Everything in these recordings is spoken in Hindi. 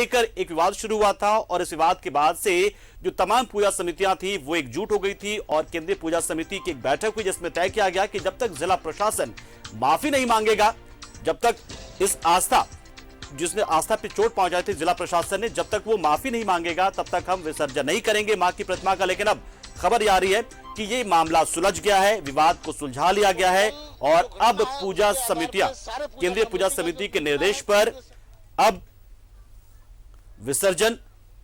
लेकर एक विवाद शुरू हुआ था और इस विवाद के बाद से जो तमाम पूजा समितियां थी वो एकजुट हो गई थी और केंद्रीय पूजा समिति की एक बैठक हुई जिसमें तय किया गया कि जब तक जिला प्रशासन माफी नहीं मांगेगा, जब तक इस आस्था जिसने आस्था पे चोट पहुंचाई थी जिला प्रशासन ने, जब तक वो माफी नहीं मांगेगा तब तक हम विसर्जन नहीं करेंगे मां की प्रतिमा का। लेकिन अब खबर आ रही है कि ये मामला सुलझ गया है, विवाद को सुलझा लिया गया है और अब पूजा समितियां केंद्रीय पूजा समिति के निर्देश पर अब विसर्जन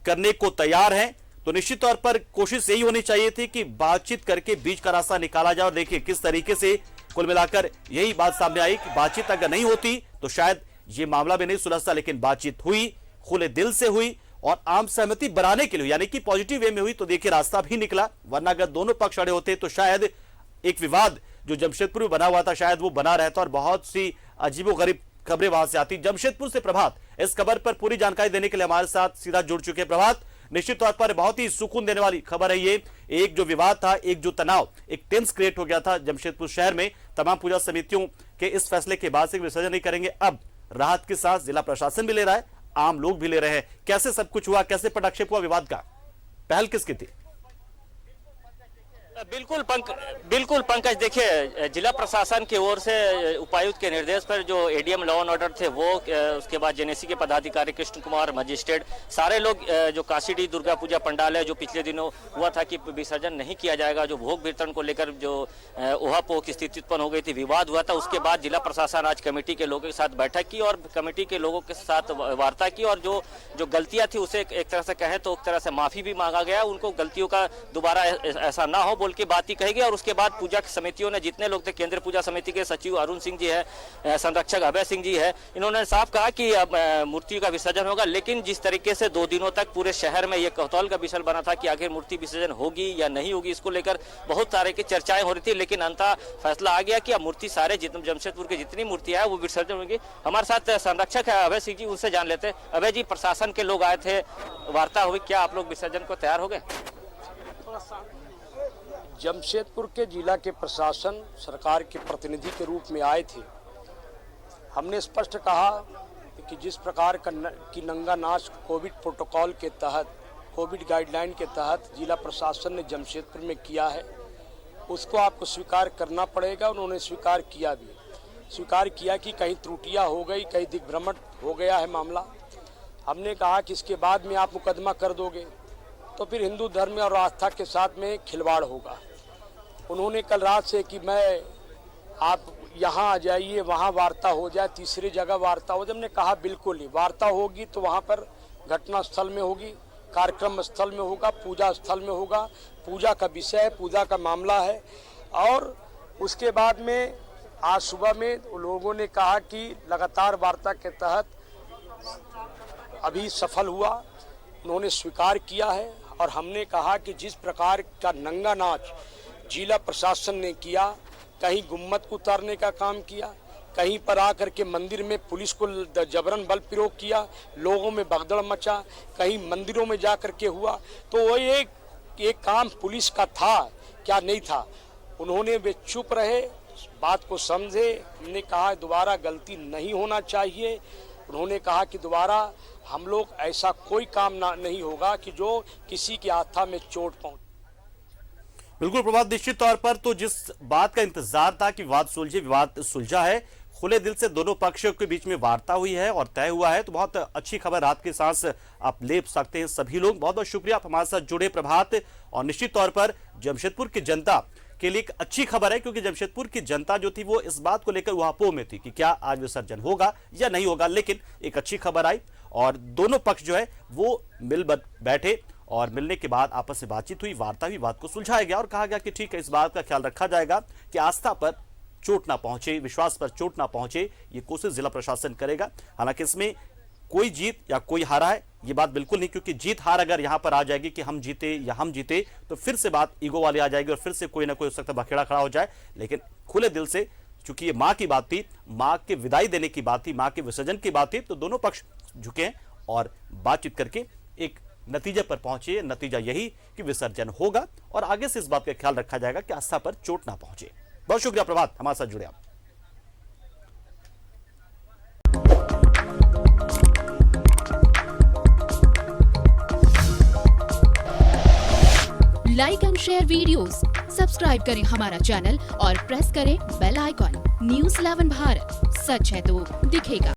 करने को तैयार हैं। तो निश्चित तौर पर कोशिश यही होनी चाहिए थी कि बातचीत करके बीच का रास्ता निकाला जाए और देखिए किस तरीके से कुल मिलाकर यही बात सामने आई कि बातचीत अगर नहीं होती तो शायद ये मामला भी नहीं सुलझता, लेकिन बातचीत हुई, खुले दिल से हुई और आम सहमति बनाने के लिए यानी कि पॉजिटिव वे में हुई तो देखिए रास्ता भी निकला। वरना अगर दोनों पक्ष अड़े होते तो शायद एक विवाद जो जमशेदपुर में बना हुआ था शायद वो बना रहता और बहुत सी अजीबोगरीब खबरें वहां से आती। जमशेदपुर से प्रभात इस खबर पर पूरी जानकारी देने के लिए हमारे साथ सीधा जुड़ चुके हैं। प्रभात, निश्चित तौर पर बहुत ही सुकून देने वाली खबर है ये। एक जो विवाद था, एक जो तनाव, एक टेंस क्रिएट हो गया था जमशेदपुर शहर में तमाम पूजा समितियों के इस फैसले के बाद से विसर्जन नहीं करेंगे, अब राहत के साथ जिला प्रशासन भी ले रहा है, आम लोग भी ले रहे हैं। कैसे सब कुछ हुआ, कैसे पटाक्षेप हुआ विवाद का, पहल किसकी थी? बिल्कुल पंकज, देखिए जिला प्रशासन की ओर से उपायुक्त के निर्देश पर जो एडीएम लॉ एंड ऑर्डर थे वो, उसके बाद जेनेसी के पदाधिकारी कृष्ण कुमार, मजिस्ट्रेट, सारे लोग जो काशीडी दुर्गा पूजा पंडाल है जो पिछले दिनों हुआ था कि विसर्जन नहीं किया जाएगा, जो भोग वितरण को लेकर जो ओहापोह की स्थिति उत्पन्न हो गई थी, विवाद हुआ था, उसके बाद जिला प्रशासन आज कमेटी के लोगों के साथ बैठक की और कमेटी के लोगों के साथ वार्ता की और जो गलतियां थी उसे एक तरह से कहें तो एक तरह से माफी भी मांगा गया, उनको गलतियों का दोबारा ऐसा ना हो की बात ही कही गई। और उसके बाद पूजा समितियों ने जितने लोग थे, केंद्रीय पूजा समिति के सचिव अरुण सिंह जी है, संरक्षक अभय सिंह जी है, इन्होंने साफ कहा कि अब मूर्ति का विसर्जन होगा। लेकिन जिस तरीके से 2 दिनों तक पूरे शहर में ये कौतूहल का विषय बना था कि आखिर मूर्ति विसर्जन होगी या नहीं होगी, इसको लेकर बहुत सारे की चर्चाएं हो रही थी, लेकिन अंततः फैसला आ गया कि अब मूर्ति सारे जमशेदपुर की जितनी मूर्तियां है वो विसर्जन होगी। हमारे साथ संरक्षक है अभय सिंह जी, उनसे जान लेते हैं। अभय जी, प्रशासन के लोग आए थे, वार्ता हुई, क्या आप लोग विसर्जन को तैयार हो गए? जमशेदपुर के जिला के प्रशासन सरकार के प्रतिनिधि के रूप में आए थे। हमने स्पष्ट कहा कि जिस प्रकार की नंगा नाच कोविड प्रोटोकॉल के तहत, कोविड गाइडलाइन के तहत जिला प्रशासन ने जमशेदपुर में किया है उसको आपको स्वीकार करना पड़ेगा। उन्होंने स्वीकार किया भी, स्वीकार किया कि कहीं त्रुटियां हो गई, कहीं दिग्भ्रमण हो गया है मामला। हमने कहा कि इसके बाद में आप मुकदमा कर दोगे तो फिर हिंदू धर्म और आस्था के साथ में खिलवाड़ होगा। उन्होंने कल रात से कि मैं आप यहाँ आ जाइए, वहाँ वार्ता हो जाए, तीसरी जगह वार्ता हो जाए। हमने कहा बिल्कुल ही वार्ता होगी तो वहाँ पर घटना स्थल में होगी, कार्यक्रम स्थल में होगा, पूजा स्थल में होगा, पूजा का विषय है, पूजा का मामला है। और उसके बाद में आज सुबह में लोगों ने कहा कि लगातार वार्ता के तहत अभी सफल हुआ, उन्होंने स्वीकार किया है। और हमने कहा कि जिस प्रकार का नंगा नाच जिला प्रशासन ने किया, कहीं गुम्मत को उतारने का काम किया, कहीं पर आकर के मंदिर में पुलिस को जबरन बल प्रयोग किया, लोगों में भगदड़ मचा, कहीं मंदिरों में जाकर के हुआ, तो वो एक काम पुलिस का था क्या नहीं था। उन्होंने वे चुप रहे, बात को समझे। हमने कहा दोबारा गलती नहीं होना चाहिए। उन्होंने कहा कि दोबारा हम लोग ऐसा कोई काम नहीं होगा कि जो किसी की आस्था में चोट पहुंचे। बिल्कुल प्रभात, निश्चित तौर पर तो जिस बात का इंतजार था कि विवाद सुलझे, विवाद सुलझा है। खुले दिल से दोनों पक्षों के बीच में वार्ता हुई है और तय हुआ है, तो बहुत अच्छी खबर, रात की सांस आप ले सकते हैं सभी लोग। बहुत बहुत शुक्रिया आप हमारे साथ जुड़े प्रभात। और निश्चित तौर पर जमशेदपुर की जनता के लिए एक अच्छी खबर है क्योंकि जमशेदपुर की जनता जो थी वो इस बात को लेकर उहापोह में थी कि क्या आज विसर्जन होगा या नहीं होगा, लेकिन एक अच्छी खबर आई और दोनों पक्ष जो है वो मिल बैठे और मिलने के बाद आपस में बातचीत हुई, वार्ता हुई, बात को सुलझाया गया और कहा गया कि ठीक है, इस बात का ख्याल रखा जाएगा कि आस्था पर चोट ना पहुंचे, विश्वास पर चोट ना पहुंचे, ये कोशिश जिला प्रशासन करेगा। हालांकि इसमें कोई जीत या कोई हारा है ये बात बिल्कुल नहीं, क्योंकि जीत हार अगर यहां पर आ जाएगी कि हम जीते या हम जीते तो फिर से बात ईगो वाली आ जाएगी और फिर से कोई ना कोई हो सकता है बखेड़ा खड़ा हो जाए। लेकिन खुले दिल से, चूंकि ये मां की बात थी, मां के विदाई देने की बात थी, मां के विसर्जन की बात थी, तो दोनों पक्ष झुके हैं और बातचीत करके एक नतीजे पर पहुंचे। नतीजा यही कि विसर्जन होगा और आगे से इस बात का ख्याल रखा जाएगा कि आस्था पर चोट ना पहुंचे। बहुत शुक्रिया प्रभात, हमारे साथ जुड़े आप। Like and share videos, subscribe करें हमारा चैनल और प्रेस करें बेल आइकॉन। News 11 भारत, सच है तो दिखेगा।